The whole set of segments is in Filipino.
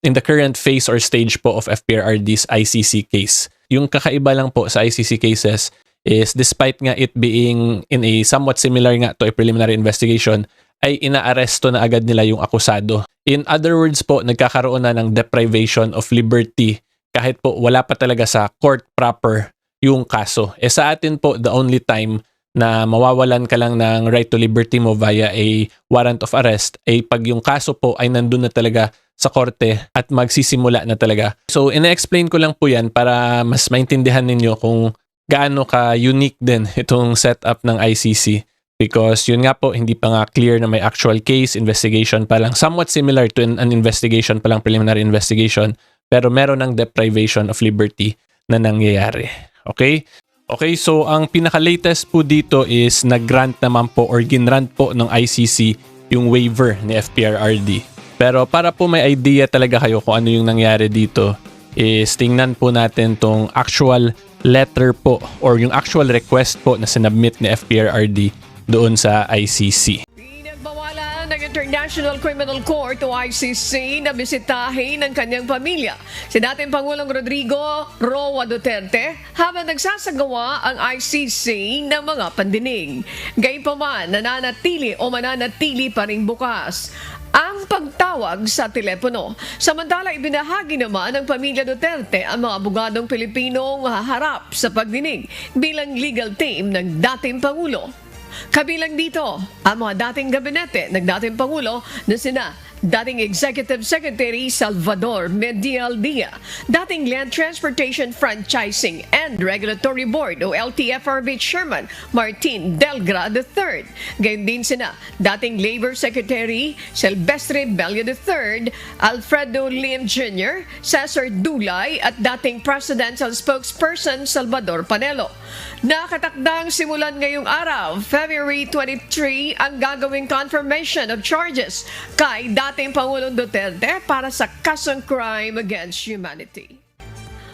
in the current phase or stage po of FPRRD's ICC case. Yung kakaiba lang po sa ICC cases is despite nga it being in a somewhat similar nga to a preliminary investigation, ay inaaresto na agad nila yung akusado. In other words po, nagkakaroon na ng deprivation of liberty kahit po wala pa talaga sa court proper yung kaso. Sa atin po, the only time na mawawalan ka lang ng right to liberty mo via a warrant of arrest ay pag yung kaso po ay nandun na talaga sa korte at magsisimula na talaga. So, ina-explain ko lang po yan para mas maintindihan ninyo kung gaano ka-unique din itong setup ng ICC. Because yun nga po, hindi pa nga clear na may actual case, investigation pa lang. Somewhat similar to an investigation pa lang, preliminary investigation. Pero meron ng deprivation of liberty na nangyayari. Okay? Okay, so ang pinaka-latest po dito is nag-grant naman po or ginrant po ng ICC yung waiver ni FPRRD. Pero para po may idea talaga kayo kung ano yung nangyari dito, is tingnan po natin tong actual letter po or yung actual request po na sinubmit ni FPRRD doon sa ICC. Pinagbawalan ng International Criminal Court o ICC na bisitahin ng kanyang pamilya si dating Pangulong Rodrigo Roa Duterte habang nagsasagawa ang ICC ng mga pandinig. Gayunpaman, mananatili pa rin bukas ang pagtawag sa telepono. Samantala, ibinahagi naman ng pamilya Duterte ang mga abogadong Pilipinong haharap sa pagdinig bilang legal team ng dating Pangulo. Kabilang dito ang mga dating gabinete ng dating Pangulo na sina dating Executive Secretary Salvador Medialdea, dating Land Transportation Franchising and Regulatory Board o LTFRB Chairman Martin Delgra III. Gayon din sina dating Labor Secretary Silvestre Bello III, Alfredo Lim Jr., Cesar Dulay at dating Presidential Spokesperson Salvador Panelo. Nakatakdang simulan ngayong araw, February 23, ang gagawing confirmation of charges kay dating Pangulong Duterte para sa kasong crime against humanity.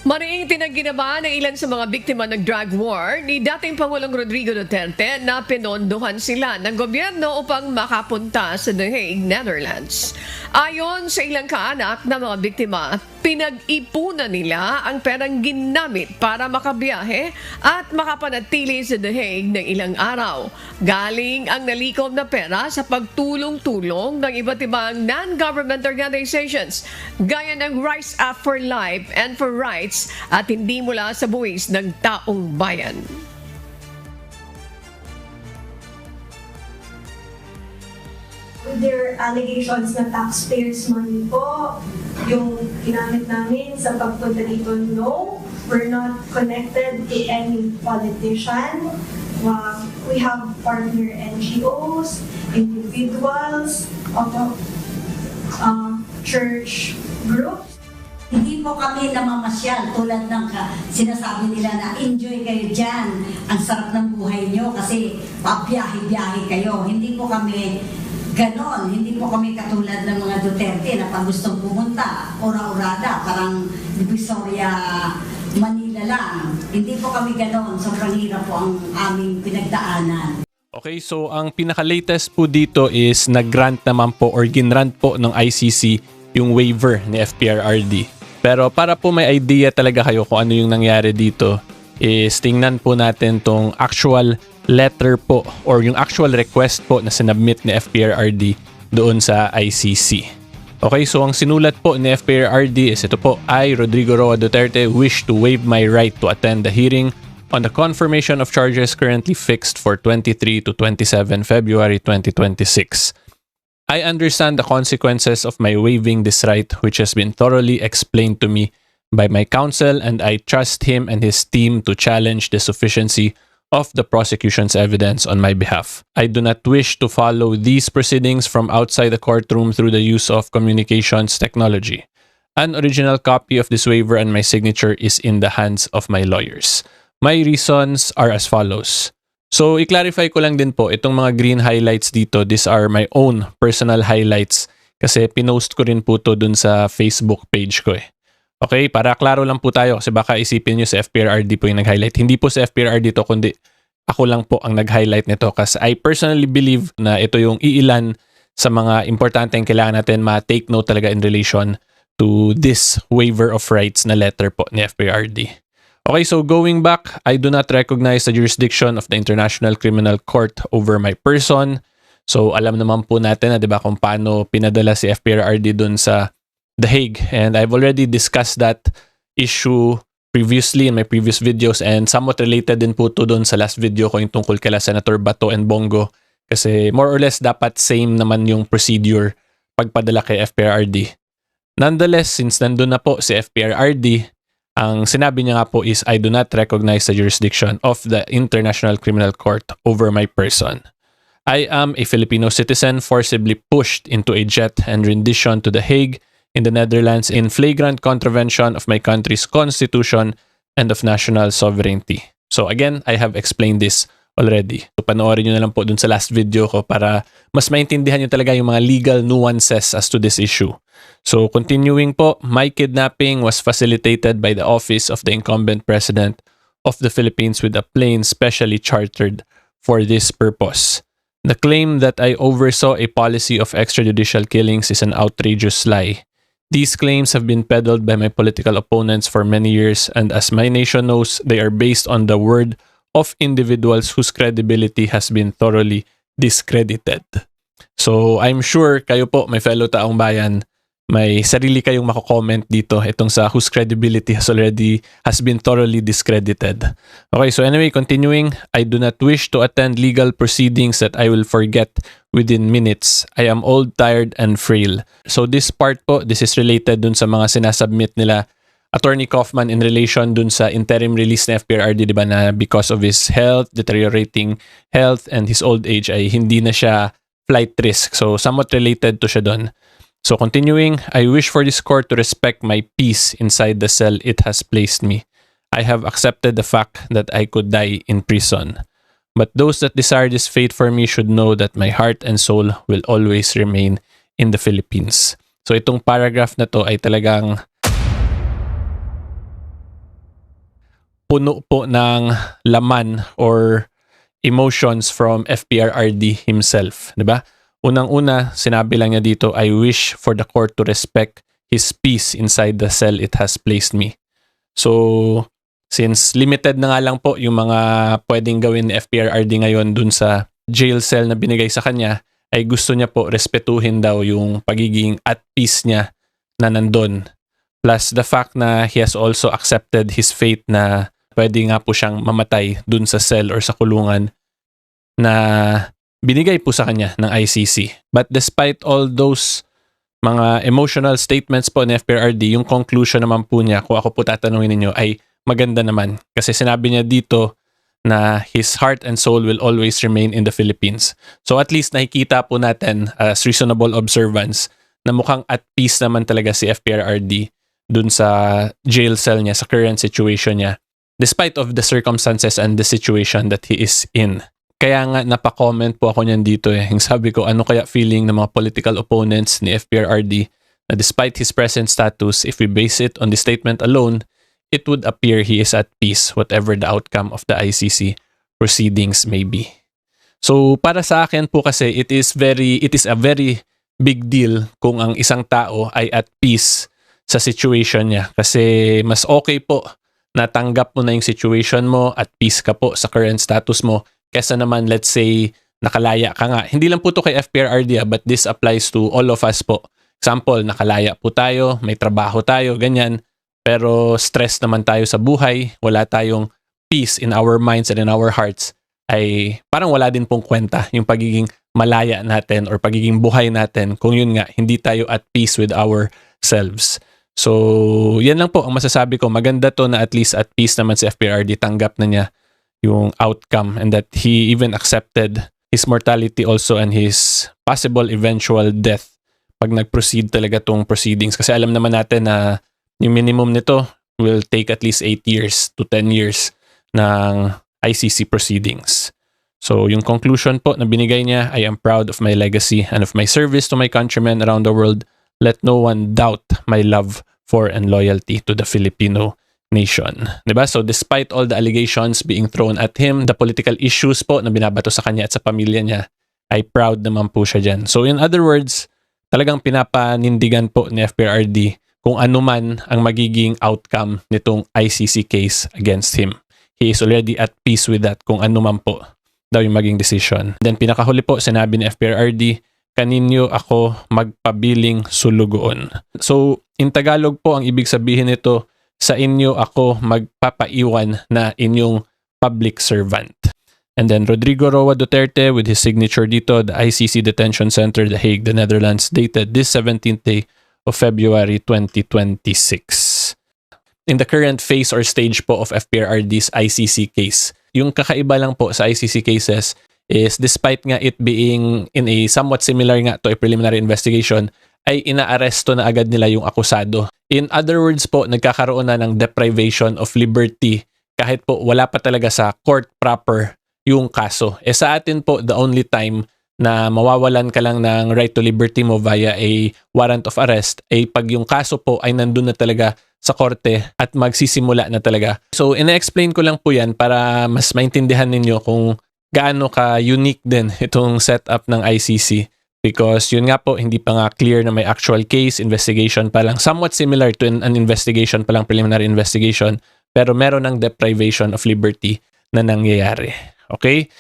Mariing tinanggi naman ng ilan sa mga biktima ng drug war ni dating Pangulong Rodrigo Duterte na pinondohan sila ng gobyerno upang makapunta sa The Hague, Netherlands. Ayon sa ilang kaanak na mga biktima, pinag-ipunan nila ang perang ginamit para makabiyahe at makapanatili sa The Hague ng ilang araw. Galing ang nalikom na pera sa pagtulong-tulong ng iba't ibang non-government organizations gaya ng Rise Up for Life and for Rights at hindi mula sa buwis ng taong bayan. There are allegations na taxpayers' money po yung ginamit namin sa pagpunta dito. No, we're not connected to any politician. We have partner NGOs, individuals, church groups. Hindi po kami namamasyal tulad ng sinasabi nila na enjoy kayo dyan. Ang sarap ng buhay nyo kasi pabiyahe-biyahe kayo. Hindi po kami ganon. Hindi po kami katulad ng mga Duterte na pag gustong pumunta, ora-orada, parang Divisoria, Manila lang. Hindi po kami ganon. Sobrang hirap po ang aming pinagdaanan. Okay, so ang pinaka-latest po dito is nag-grant naman po or ginrant po ng ICC yung waiver ni FPRRD. Pero para po may idea talaga kayo kung ano yung nangyari dito, is tingnan po natin tong actual letter po or yung actual request po na sinubmit ni FPRRD doon sa ICC. Okay, so ang sinulat po ni FPRRD is ito po: I, Rodrigo Roa Duterte, wish to waive my right to attend the hearing on the confirmation of charges currently fixed for 23 to 27 February 2026. I understand the consequences of my waiving this right, which has been thoroughly explained to me by my counsel, and I trust him and his team to challenge the sufficiency of the prosecution's evidence on my behalf. I do not wish to follow these proceedings from outside the courtroom through the use of communications technology. An original copy of this waiver and my signature is in the hands of my lawyers. My reasons are as follows. So, i-clarify ko lang din po, itong mga green highlights dito, these are my own personal highlights kasi pinost ko rin po to dun sa Facebook page ko eh. Okay, para klaro lang po tayo kasi baka isipin nyo sa FPRRD po yung nag-highlight. Hindi po sa FPRRD to, kundi ako lang po ang nag-highlight nito kasi I personally believe na ito yung iilan sa mga importante yung kailangan natin ma-take note talaga in relation to this waiver of rights na letter po ni FPRD. Okay, so going back, I do not recognize the jurisdiction of the International Criminal Court over my person. So alam naman po natin na 'di ba kung paano pinadala si FPRRD dun sa The Hague, and I've already discussed that issue previously in my previous videos, and somewhat related din po to dun sa last video ko yung tungkol kila Senator Bato and Bongo, kasi more or less dapat same naman yung procedure pagpadala kay FPRRD. Nonetheless, since nandun na po si FPRRD, ang sinabi niya nga po is, I do not recognize the jurisdiction of the International Criminal Court over my person. I am a Filipino citizen forcibly pushed into a jet and rendition to The Hague in the Netherlands in flagrant contravention of my country's constitution and of national sovereignty. So again, I have explained this already. So panoorin nyo na lang po dun sa last video ko para mas maintindihan nyo talaga yung mga legal nuances as to this issue. So continuing po, my kidnapping was facilitated by the office of the incumbent president of the Philippines with a plane specially chartered for this purpose. The claim that I oversaw a policy of extrajudicial killings is an outrageous lie. These claims have been peddled by my political opponents for many years, and as my nation knows, they are based on the word of individuals whose credibility has been thoroughly discredited. So I'm sure kayo po, my fellow taong bayan, may sarili kayong mako-comment dito itong sa whose credibility has been thoroughly discredited. Okay, so anyway, continuing, I do not wish to attend legal proceedings that I will forget within minutes. I am old, tired, and frail. So this part po, this is related dun sa mga sinasubmit nila Attorney Kaufman in relation dun sa interim release na FPRRD, di ba, na because of his health, deteriorating health, and his old age ay hindi na siya flight risk. So somewhat related to siya dun. So continuing, I wish for this court to respect my peace inside the cell it has placed me. I have accepted the fact that I could die in prison. But those that desire this fate for me should know that my heart and soul will always remain in the Philippines. So itong paragraph na to ay talagang puno po ng laman or emotions from FPRRD himself, 'di ba? Unang-una, sinabi lang niya dito, I wish for the court to respect his peace inside the cell it has placed me. So, since limited na nga lang po yung mga pwedeng gawin ni FPRRD ngayon dun sa jail cell na binigay sa kanya, ay gusto niya po respetuhin daw yung pagiging at peace niya na nandun. Plus the fact na he has also accepted his fate na pwede nga po siyang mamatay dun sa cell or sa kulungan na binigay po sa kanya ng ICC. But despite all those mga emotional statements po ni FPRRD, yung conclusion naman po niya, kung ako po tatanungin ninyo, ay maganda naman. Kasi sinabi niya dito na his heart and soul will always remain in the Philippines. So at least nakikita po natin as reasonable observance na mukhang at peace naman talaga si FPRRD dun sa jail cell niya, sa current situation niya, despite of the circumstances and the situation that he is in. Kaya nga napa-comment po ako niyan dito eh. Yung sabi ko, ano kaya feeling ng mga political opponents ni FPRRD na despite his present status, if we base it on the statement alone, it would appear he is at peace whatever the outcome of the ICC proceedings may be. So para sa akin po kasi, it is a very big deal kung ang isang tao ay at peace sa situation niya. Kasi mas okay po na tanggap mo na yung situation mo, at peace ka po sa current status mo, kesa naman, let's say, nakalaya ka nga. Hindi lang po to kay FPRRD, but this applies to all of us po. Example, nakalaya po tayo, may trabaho tayo, ganyan. Pero stress naman tayo sa buhay, wala tayong peace in our minds and in our hearts, ay parang wala din pong kwenta yung pagiging malaya natin or pagiging buhay natin kung yun nga, hindi tayo at peace with ourselves. So, yan lang po ang masasabi ko. Maganda to na at least at peace naman si FPRRD, tanggap na niya yung outcome and that he even accepted his mortality also and his possible eventual death pag nag-proceed talaga tong proceedings. Kasi alam naman natin na yung minimum nito will take at least 8 years to 10 years ng ICC proceedings. So yung conclusion po na binigay niya, I am proud of my legacy and of my service to my countrymen around the world. Let no one doubt my love for and loyalty to the Filipino nation. Diba? So despite all the allegations being thrown at him, the political issues po na binabato sa kanya at sa pamilya niya, ay proud naman po siya dyan. So in other words, talagang pinapanindigan po ni FPRRD kung ano man ang magiging outcome nitong ICC case against him. He is already at peace with that kung ano man po daw yung maging decision. Then pinakahuli po, sinabi ni FPRRD, kaninyo ako magpabiling sulugoon. So, in Tagalog po, ang ibig sabihin nito, sa inyo ako magpapaiwan na inyong public servant. And then Rodrigo Roa Duterte with his signature dito, the ICC Detention Center, The Hague, the Netherlands, dated this 17th day of February 2026. In the current phase or stage po of FPRRD's ICC case, yung kakaiba lang po sa ICC cases is despite nga it being in a somewhat similar nga to a preliminary investigation, ay inaaresto na agad nila yung akusado. In other words po, nagkakaroon na ng deprivation of liberty kahit po wala pa talaga sa court proper yung kaso. Sa atin po, the only time na mawawalan ka lang ng right to liberty mo via a warrant of arrest ay pag yung kaso po ay nandun na talaga sa korte at magsisimula na talaga. So, ina-explain ko lang po yan para mas maintindihan ninyo kung gaano ka-unique din itong setup ng ICC. Because yun nga po, hindi pa nga clear na may actual case, investigation pa lang. Somewhat similar to an investigation pa lang, preliminary investigation. Pero meron ng deprivation of liberty na nangyayari. Okay?